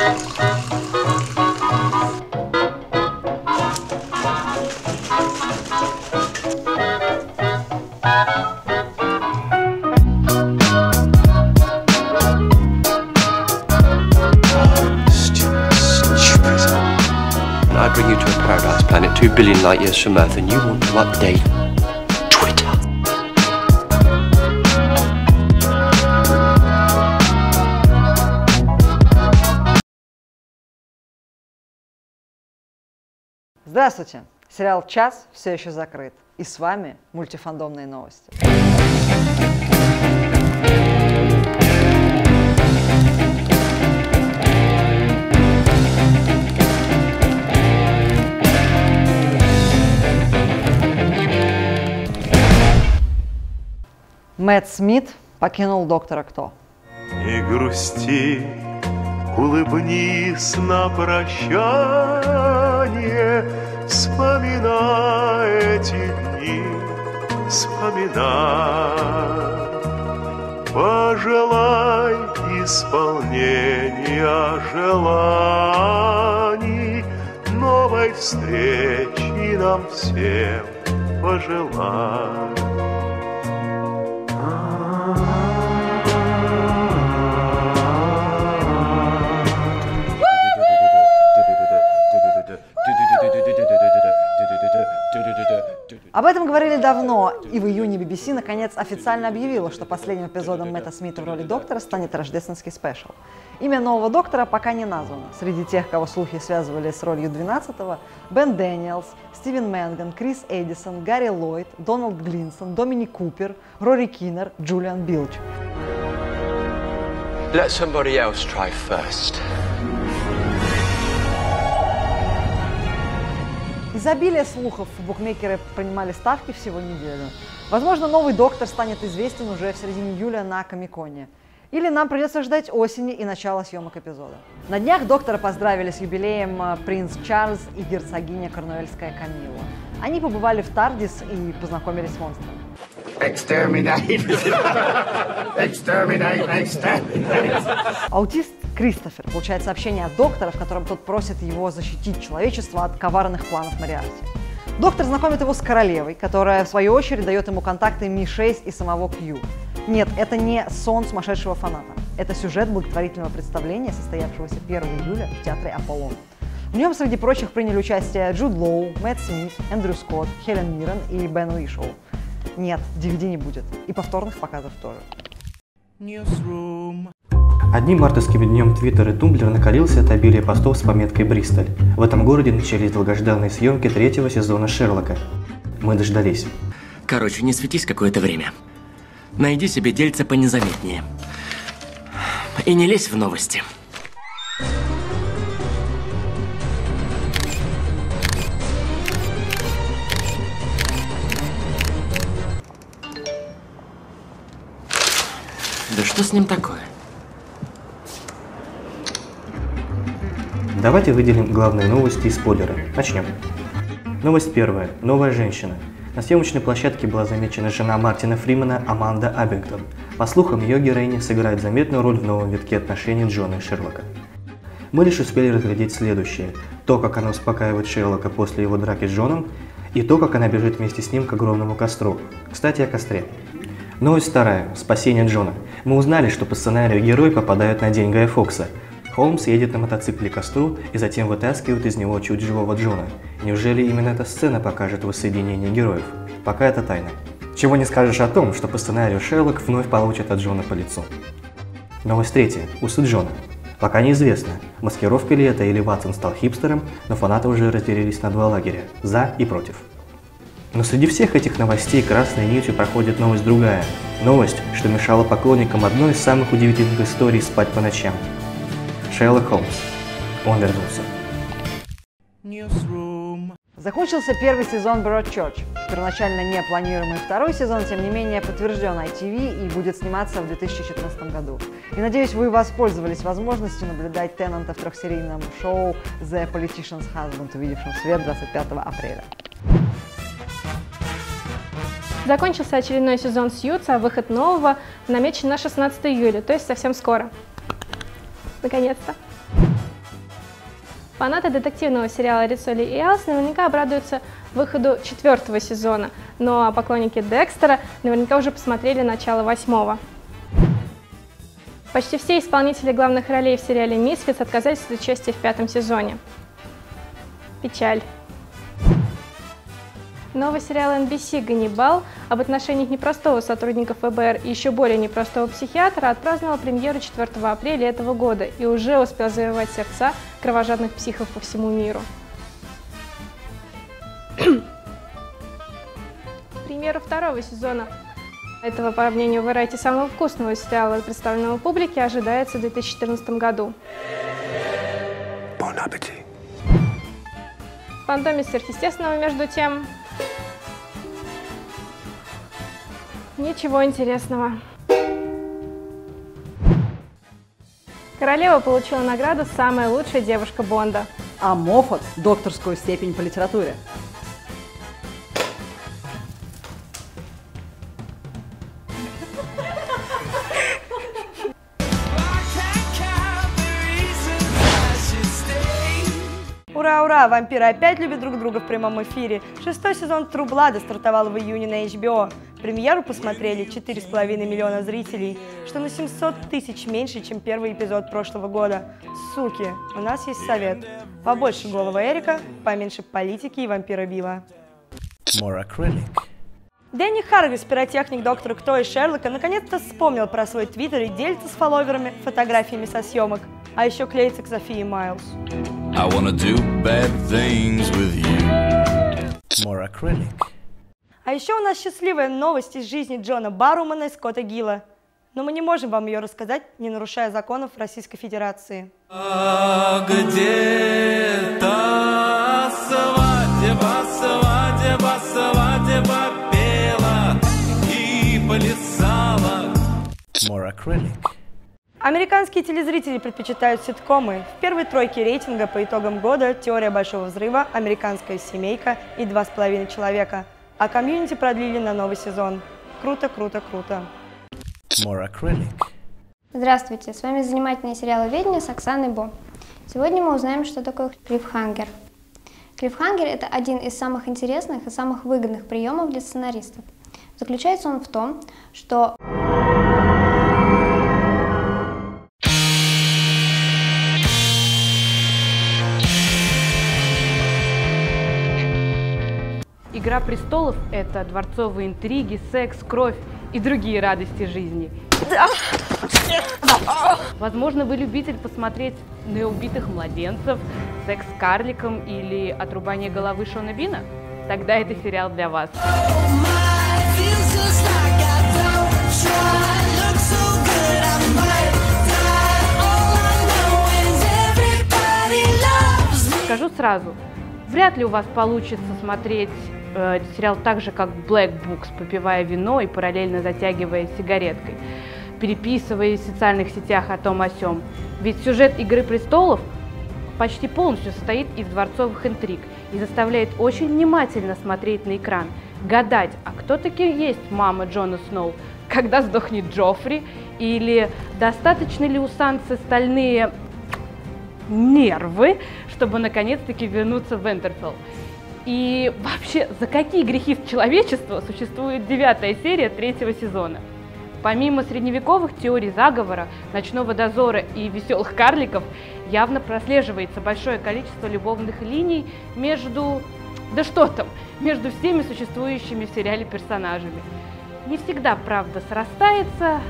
I bring you to a paradise planet 2 billion light years from Earth, and you want to update Twitter. Здравствуйте! Сериал «Час» все еще закрыт. И с вами мультифандомные новости. Мэтт Смит покинул «Доктора Кто». Не грусти, улыбнись на прощание, вспоминай эти дни, вспоминай. Пожелай исполнения желаний, новой встречи нам всем пожелай. Об этом говорили давно, и в июне BBC наконец официально объявила, что последним эпизодом Мэтта Смита в роли доктора станет рождественский спешл. Имя нового доктора пока не названо. Среди тех, кого слухи связывали с ролью 12-го, Бен Дэниелс, Стивен Мэнган, Крис Эдисон, Гарри Ллойд, Дональд Глинсон, Доминик Купер, Рори Киннер, Джулиан Билч. Let somebody else try first. Изобилие слухов букмекеры принимали ставки всего неделю. Возможно, новый доктор станет известен уже в середине июля на Комик-Коне. Или нам придется ждать осени и начала съемок эпизода. На днях доктора поздравили с юбилеем принц Чарльз и герцогиня Корнуэльская Камилла. Они побывали в Тардис и познакомились с монстрами. Аутист Кристофер получает сообщение от доктора, в котором тот просит его защитить человечество от коварных планов Мориарти. Доктор знакомит его с королевой, которая, в свою очередь, дает ему контакты Ми-6 и самого Кью. Нет, это не сон сумасшедшего фаната. Это сюжет благотворительного представления, состоявшегося 1 июля в театре Аполлон. В нем, среди прочих, приняли участие Джуд Лоу, Мэтт Смит, Эндрю Скотт, Хелен Миррен и Бен Уишоу. Нет, DVD не будет. И повторных показов тоже. Одним мартовским днем Твиттер и Тумблер накалился от обилия постов с пометкой «Бристоль». В этом городе начались долгожданные съемки 3-го сезона Шерлока. Мы дождались. Короче, не светись какое-то время. Найди себе дельца понезаметнее. И не лезь в новости. Да что с ним такое? Давайте выделим главные новости и спойлеры. Начнем. Новость первая. Новая женщина. На съемочной площадке была замечена жена Мартина Фримена Аманда Аббингтон. По слухам, ее героиня сыграет заметную роль в новом витке отношений Джона и Шерлока. Мы лишь успели разглядеть следующее. То, как она успокаивает Шерлока после его драки с Джоном, и то, как она бежит вместе с ним к огромному костру. Кстати, о костре. Новость вторая. Спасение Джона. Мы узнали, что по сценарию герои попадают на день Гая Фокса. Холмс едет на мотоцикле к костру и затем вытаскивает из него чуть живого Джона. Неужели именно эта сцена покажет воссоединение героев? Пока это тайна. Чего не скажешь о том, что по сценарию Шерлок вновь получит от Джона по лицу. Новость третья. Усы Джона. Пока неизвестно, маскировка ли это или Ватсон стал хипстером, но фанаты уже разделились на два лагеря – за и против. Но среди всех этих новостей красной нитью проходит новость другая. Новость, что мешала поклонникам одной из самых удивительных историй спать по ночам. Шерлок Холмс. Он вернулся. Закончился первый сезон Broadchurch. Первоначально не планируемый второй сезон, тем не менее, подтвержден ITV и будет сниматься в 2014 году. И надеюсь, вы воспользовались возможностью наблюдать Теннанта в трехсерийном шоу The Politician's Husband, увидевшем свет 25 апреля. Закончился очередной сезон Сьюза, а выход нового намечен на 16 июля, то есть совсем скоро. Наконец-то. Фанаты детективного сериала «Риццоли и Элс» наверняка обрадуются выходу 4-го сезона, ну а поклонники Декстера наверняка уже посмотрели начало 8-го. Почти все исполнители главных ролей в сериале «Мисфитс» отказались от участия в 5-м сезоне. Печаль. Новый сериал NBC «Ганнибал» об отношениях непростого сотрудника ФБР и еще более непростого психиатра отпраздновал премьеру 4 апреля этого года и уже успел завоевать сердца кровожадных психов по всему миру. Премьера 2-го сезона этого, по мнению Variety, самого вкусного сериала, представленного публике, ожидается в 2014 году. Bon appétit. В «Фантоме сверхъестественного», между тем, ничего интересного. Королева получила награду «Самая лучшая девушка Бонда». А Моффат – докторскую степень по литературе. Ура, ура! Вампиры опять любят друг друга в прямом эфире. 6-й сезон True Blood стартовал в июне на HBO. Премьеру посмотрели 4,5 миллиона зрителей, что на 700 тысяч меньше, чем первый эпизод прошлого года. Суки, у нас есть совет. Побольше голого Эрика, поменьше политики и вампира Билла. Дэнни Харвис, пиротехник Доктора Кто и Шерлока, наконец-то вспомнил про свой твиттер и делится с фолловерами фотографиями со съемок. А еще клеится к Софии Майлз. I wanna do bad things with you. А еще у нас счастливая новость из жизни Джона Баррумана и Скотта Гилла. Но мы не можем вам ее рассказать, не нарушая законов Российской Федерации. Где-то свадьба, свадьба, свадьба пела и плясала. Американские телезрители предпочитают ситкомы. В первой тройке рейтинга по итогам года «Теория большого взрыва», «Американская семейка» и «2,5 человека». А комьюнити продлили на новый сезон. Круто, круто, круто. Здравствуйте, с вами занимательные сериаловедение с Оксаной Бо. Сегодня мы узнаем, что такое клиффхангер. Клиффхангер – это один из самых интересных и самых выгодных приемов для сценаристов. Заключается он в том, что «Игра престолов» — это дворцовые интриги, секс, кровь и другие радости жизни. Возможно, вы любитель посмотреть на убитых младенцев, секс с карликом или отрубание головы Шона Бина? Тогда это сериал для вас. Скажу сразу, вряд ли у вас получится смотреть сериал так же, как Black Books, попивая вино и параллельно затягивая сигареткой, переписываясь в социальных сетях о том о сём. Ведь сюжет «Игры престолов» почти полностью состоит из дворцовых интриг и заставляет очень внимательно смотреть на экран, гадать, а кто таки есть мама Джона Сноу, когда сдохнет Джоффри, или достаточно ли у Сансы стальные нервы, чтобы наконец-таки вернуться в Винтерфелл. И вообще, за какие грехи человечества существует 9-я серия 3-го сезона? Помимо средневековых теорий заговора, ночного дозора и веселых карликов, явно прослеживается большое количество любовных линий между... да что там, между всеми существующими в сериале персонажами. Не всегда, правда, срастается.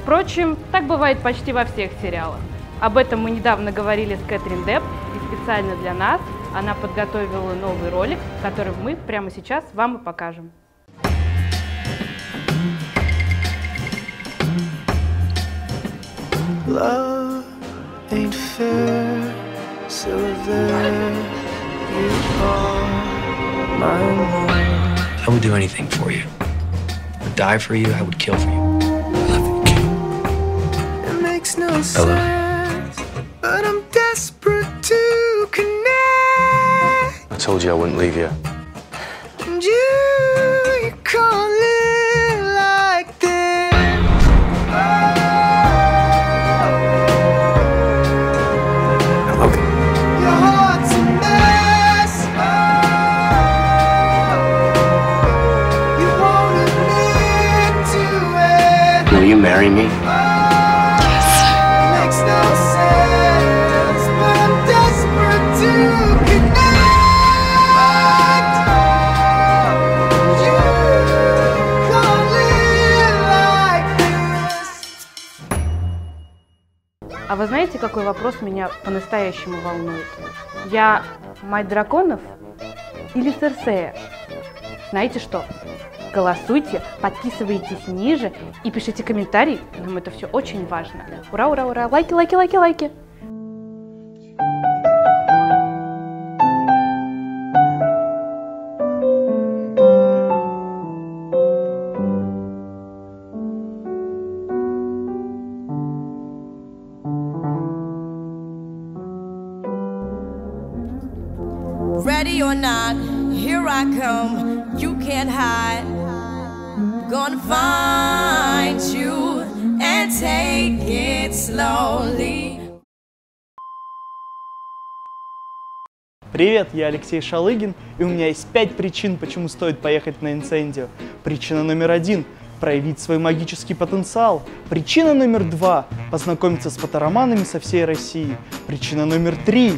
Впрочем, так бывает почти во всех сериалах. Об этом мы недавно говорили с Кэтрин Депп, и специально для нас она подготовила новый ролик, который мы прямо сейчас вам и покажем. Love ain't fair, so there you are, my love. I would do anything for you. I would die for you, I would kill for you. It makes no sense, but I'm desperate to connect. I told you I wouldn't leave you. And you call it like this. Will you marry me? Makes no sense, but I'm desperate to connect. You can't live like this. А вы знаете, какой вопрос меня по-настоящему волнует? Я мать драконов или Серсея? Знаете что? Голосуйте, подписывайтесь ниже и пишите комментарии. Нам это все очень важно. Ура, ура, ура! Лайки, лайки, лайки, лайки! Ready or not, here I come, you can't hide. Gonna find you and take it slowly. Привет, я Алексей Шалыгин, и у меня есть 5 причин, почему стоит поехать на Инцендио. Причина номер 1 – проявить свой магический потенциал. Причина номер 2 – познакомиться с фотороманами со всей России. Причина номер 3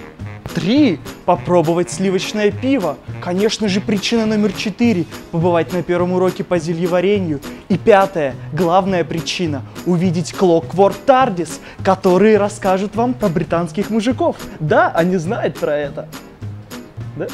– попробовать сливочное пиво. Конечно же, причина номер 4 – побывать на первом уроке по зельеварению. И 5-я, главная причина – увидеть Clockwork TARDIS, которые расскажут вам про британских мужиков. Да, они знают про это. Да?